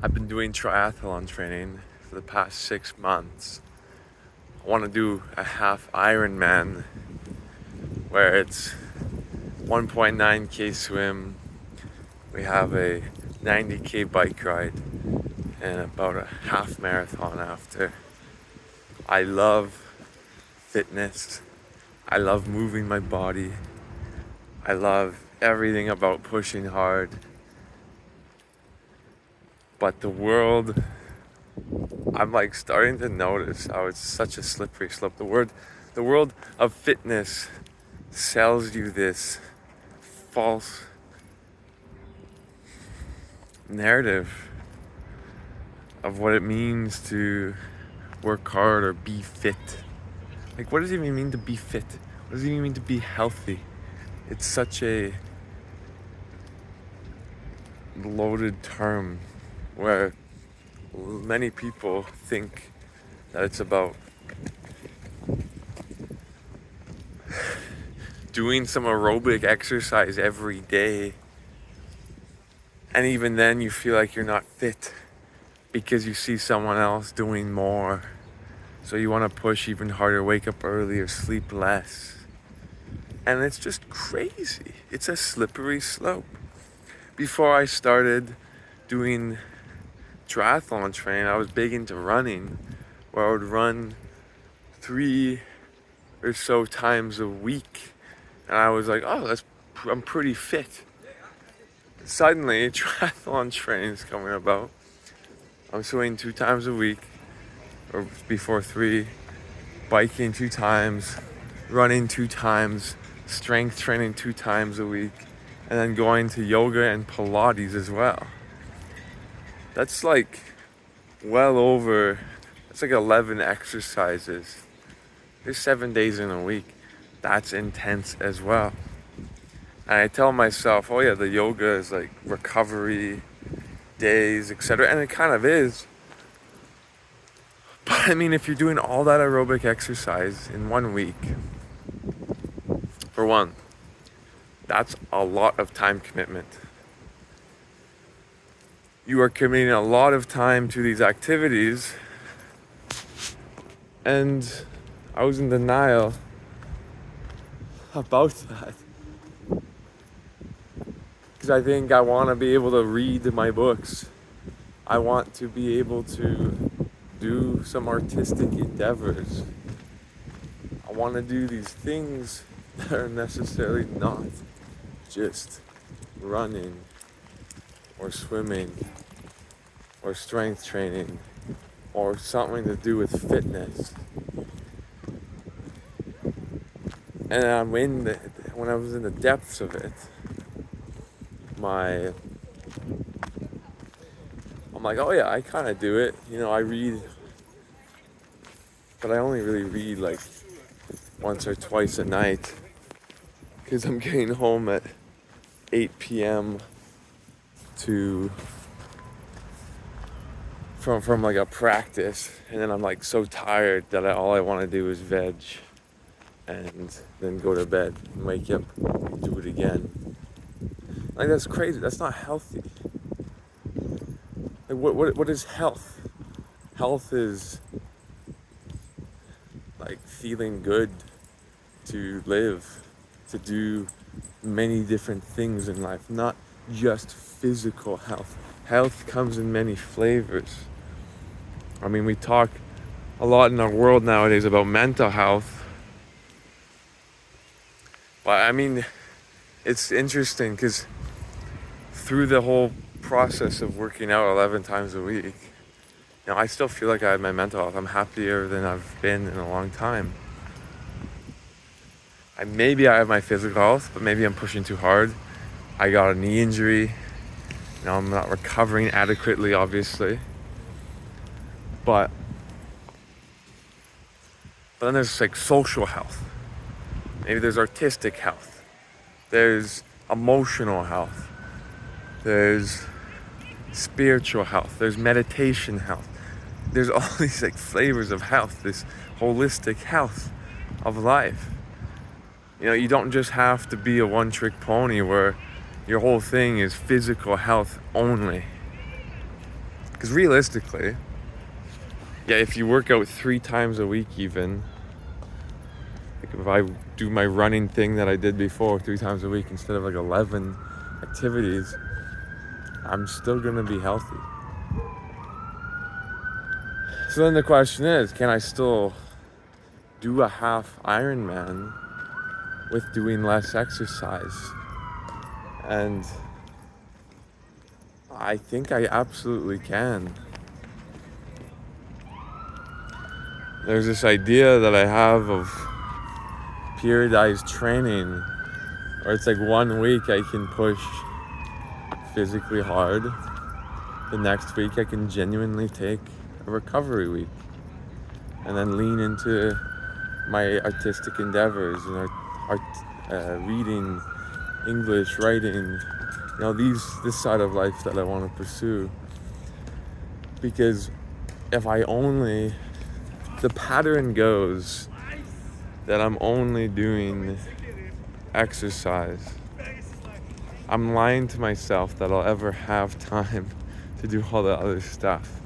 I've been doing triathlon training for the past 6 months. I want to do a half Ironman where it's 1.9k swim. We have a 90k bike ride and about a half marathon after. I love fitness. I love moving my body. I love everything about pushing hard. But the world, I'm like starting to notice how it's such a slippery slope. The world of fitness sells you this false narrative of what it means to work hard or be fit. Like, what does it even mean to be fit? What does it even mean to be healthy? It's such a loaded term where many people think that it's about doing some aerobic exercise every day, and even then you feel like you're not fit because you see someone else doing more, so you want to push even harder, wake up earlier, sleep less, and it's just crazy. It's a slippery slope. Before I started doing triathlon training, I was big into running, where I would run 3 or so times a week, and I was like, oh, I'm pretty fit. Suddenly, triathlon training is coming about. I'm swimming 2 times a week, or before 3, biking 2 times, running 2 times, strength training 2 times a week, and then going to yoga and Pilates as well. That's like that's like 11 exercises. There's 7 days in a week. That's intense as well. And I tell myself, oh yeah, the yoga is like recovery days, etc. And it kind of is. But I mean, if you're doing all that aerobic exercise in 1 week, for one, that's a lot of time commitment. You are committing a lot of time to these activities, and I was in denial about that because I think I want to be able to read my books. I want to be able to do some artistic endeavors. I want to do these things that are necessarily not just running or swimming or strength training or something to do with fitness. And when I was in the depths of it, I'm like, oh yeah, I kind of do it. I read, but I only really read like once or twice a night because I'm getting home at 8 p.m. from like a practice, and then I'm like so tired that all I want to do is veg and then go to bed and wake up and do it again. Like, that's crazy. That's not healthy. Like, what is health? Health is like feeling good to live, to do many different things in life, not just physical health. Health comes in many flavors. I mean, we talk a lot in our world nowadays about mental health, but I mean, it's interesting because through the whole process of working out 11 times a week, I still feel like I have my mental health. I'm happier than I've been in a long time. Maybe I have my physical health, but maybe I'm pushing too hard. I got a knee injury. I'm not recovering adequately, obviously. But then there's like social health. Maybe there's artistic health. There's emotional health. There's spiritual health. There's meditation health. There's all these like flavors of health, this holistic health of life. You don't just have to be a one-trick pony where your whole thing is physical health only. Because realistically, yeah, if you work out 3 times a week even, like if I do my running thing that I did before 3 times a week instead of like 11 activities, I'm still gonna be healthy. So then the question is, can I still do a half Ironman with doing less exercise? And I think I absolutely can. There's this idea that I have of periodized training, where it's like 1 week I can push physically hard, the next week I can genuinely take a recovery week and then lean into my artistic endeavors and reading, English, writing, this side of life that I want to pursue. Because if the pattern goes that I'm only doing exercise, I'm lying to myself that I'll ever have time to do all the other stuff.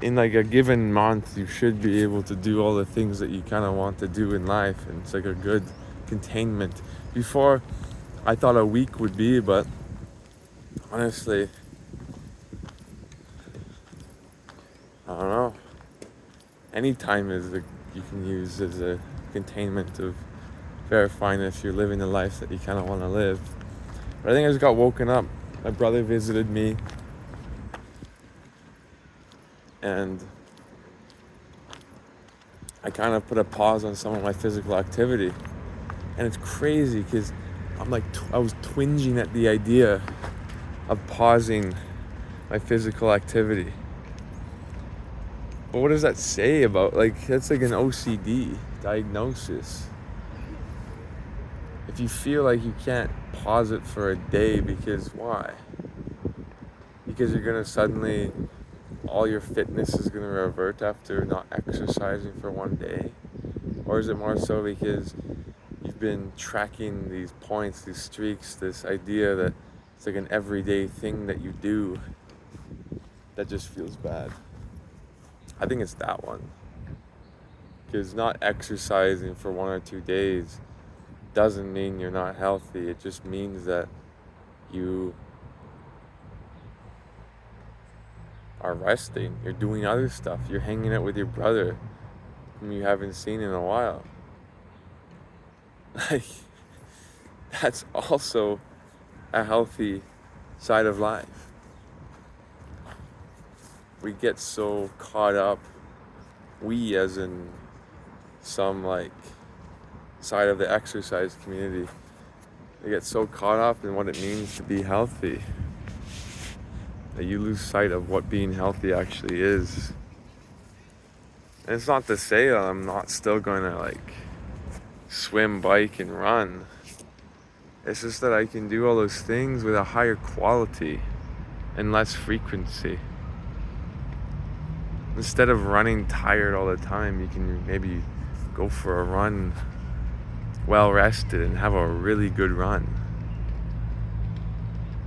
In like a given month, you should be able to do all the things that you kind of want to do in life, and it's like a good containment. Before, I thought a week would be, but honestly, I don't know. Any time you can use as a containment of verifying if you're living the life that you kind of want to live. But I think I just got woken up. My brother visited me, and I kind of put a pause on some of my physical activity. And it's crazy because I'm like, I was twinging at the idea of pausing my physical activity. But what does that say about, that's like an OCD diagnosis. If you feel like you can't pause it for a day, because why? Because you're gonna suddenly, all your fitness is gonna revert after not exercising for 1 day? Or is it more so because you've been tracking these points, these streaks, this idea that it's like an everyday thing that you do that just feels bad? I think it's that one. Because not exercising for 1 or 2 days doesn't mean you're not healthy. It just means that you are resting. You're doing other stuff. You're hanging out with your brother whom you haven't seen in a while. Like, that's also a healthy side of life. We get so caught up, we as in some side of the exercise community, they get so caught up in what it means to be healthy that you lose sight of what being healthy actually is. And it's not to say that I'm not still going to swim, bike, and run. It's just that I can do all those things with a higher quality and less frequency. Instead of running tired all the time, you can maybe go for a run well rested and have a really good run.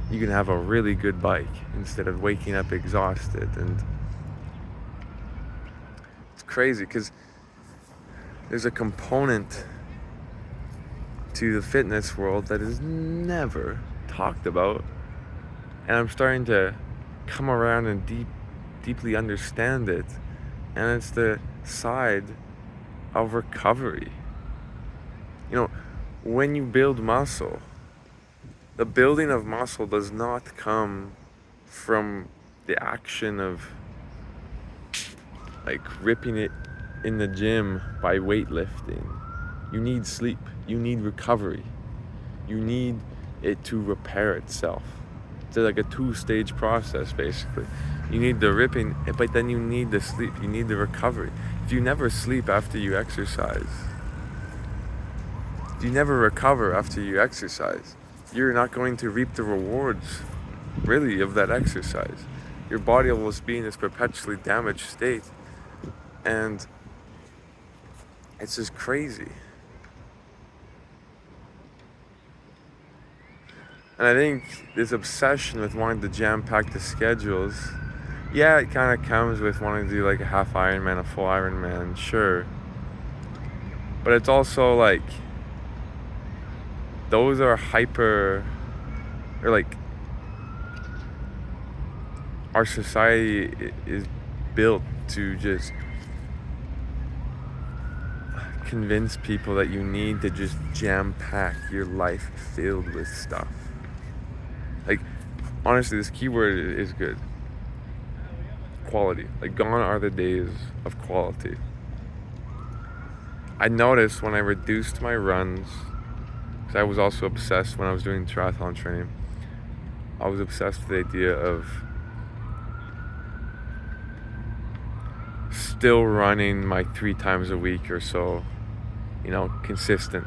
You can have a really good bike instead of waking up exhausted. And it's crazy because there's a component to the fitness world that is never talked about, and I'm starting to come around and deeply understand it, and it's the side of recovery. When you build muscle, the building of muscle does not come from the action of ripping it in the gym by weightlifting. You need sleep, you need recovery, you need it to repair itself. It's like a 2-stage process, basically. You need the ripping, but then you need the sleep, you need the recovery. If you never sleep after you exercise, if you never recover after you exercise, you're not going to reap the rewards, really, of that exercise. Your body will just be in this perpetually damaged state. And it's just crazy. And I think this obsession with wanting to jam-pack the schedules, yeah, it kind of comes with wanting to do like a half Ironman, a full Ironman, sure. But it's also like, those are hyper, or like, our society is built to just convince people that you need to just jam-pack your life filled with stuff. Like, honestly, this keyword is good. Quality. Like, gone are the days of quality. I noticed when I reduced my runs, because I was also obsessed when I was doing triathlon training, I was obsessed with the idea of still running like 3 times a week or so, consistent.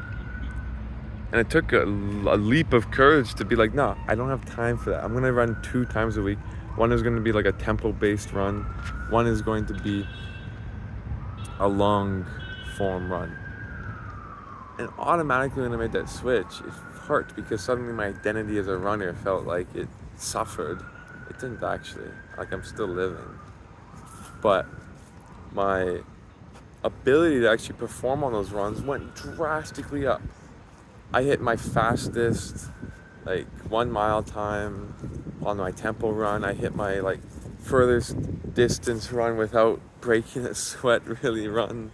And it took a leap of courage to be like, no, I don't have time for that. I'm going to run 2 times a week. One is going to be like a tempo-based run. One is going to be a long form run. And automatically when I made that switch, it hurt because suddenly my identity as a runner felt like it suffered. It didn't actually. Like, I'm still living. But my ability to actually perform on those runs went drastically up. I hit my fastest 1 mile time on my tempo run. I hit my furthest distance run without breaking a sweat really run.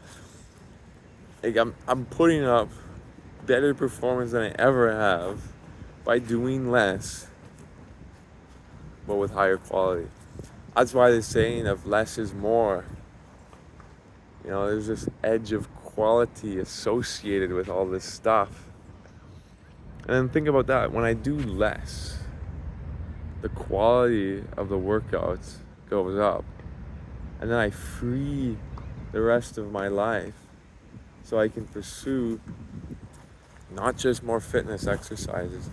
I'm putting up better performance than I ever have by doing less, but with higher quality. That's why the saying of less is more. There's this edge of quality associated with all this stuff. And then think about that. When I do less, the quality of the workouts goes up. And then I free the rest of my life so I can pursue not just more fitness exercises,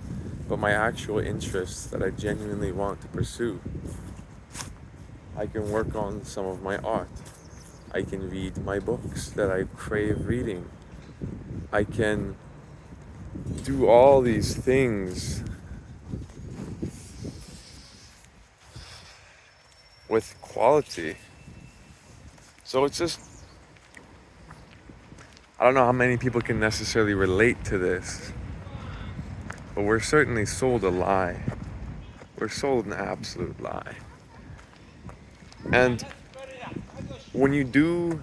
but my actual interests that I genuinely want to pursue. I can work on some of my art. I can read my books that I crave reading. I can do all these things with quality. So it's just, I don't know how many people can necessarily relate to this, but we're certainly sold a lie. We're sold an absolute lie. And when you do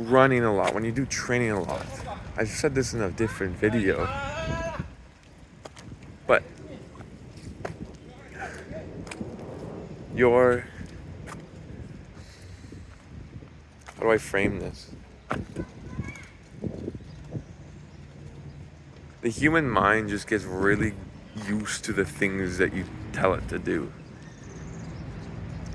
running a lot, when you do training a lot, I said this in a different video, but how do I frame this? The human mind just gets really used to the things that you tell it to do,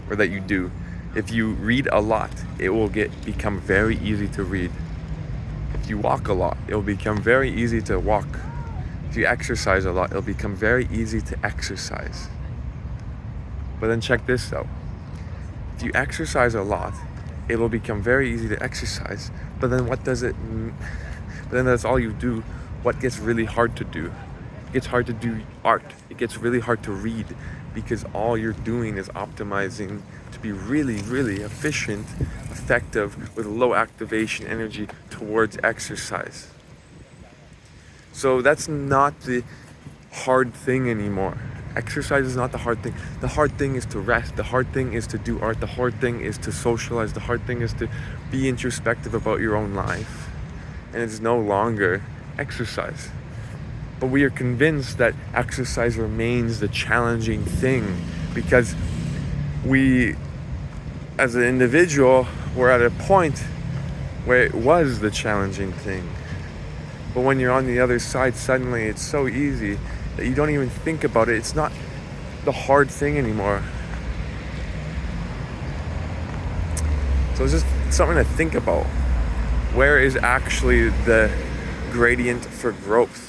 or that you do. If you read a lot, it will become very easy to read. If you walk a lot, it will become very easy to walk. If you exercise a lot, it'll become very easy to exercise. But then check this out. If you exercise a lot, it will become very easy to exercise. But then but then that's all you do. What gets really hard to do? It gets hard to do art. It gets really hard to read because all you're doing is optimizing to be really, really efficient, effective, with low activation energy towards exercise. So that's not the hard thing anymore. Exercise is not the hard thing. The hard thing is to rest. The hard thing is to do art. The hard thing is to socialize. The hard thing is to be introspective about your own life. And it's no longer exercise. But we are convinced that exercise remains the challenging thing because we, as an individual, were at a point where it was the challenging thing. But when you're on the other side, suddenly it's so easy that you don't even think about it. It's not the hard thing anymore. So it's just something to think about. Where is actually the gradient for growth?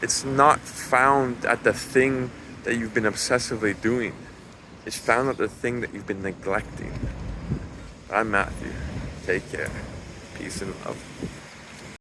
It's not found at the thing that you've been obsessively doing. It's found at the thing that you've been neglecting. I'm Matthew. Take care. Peace and love.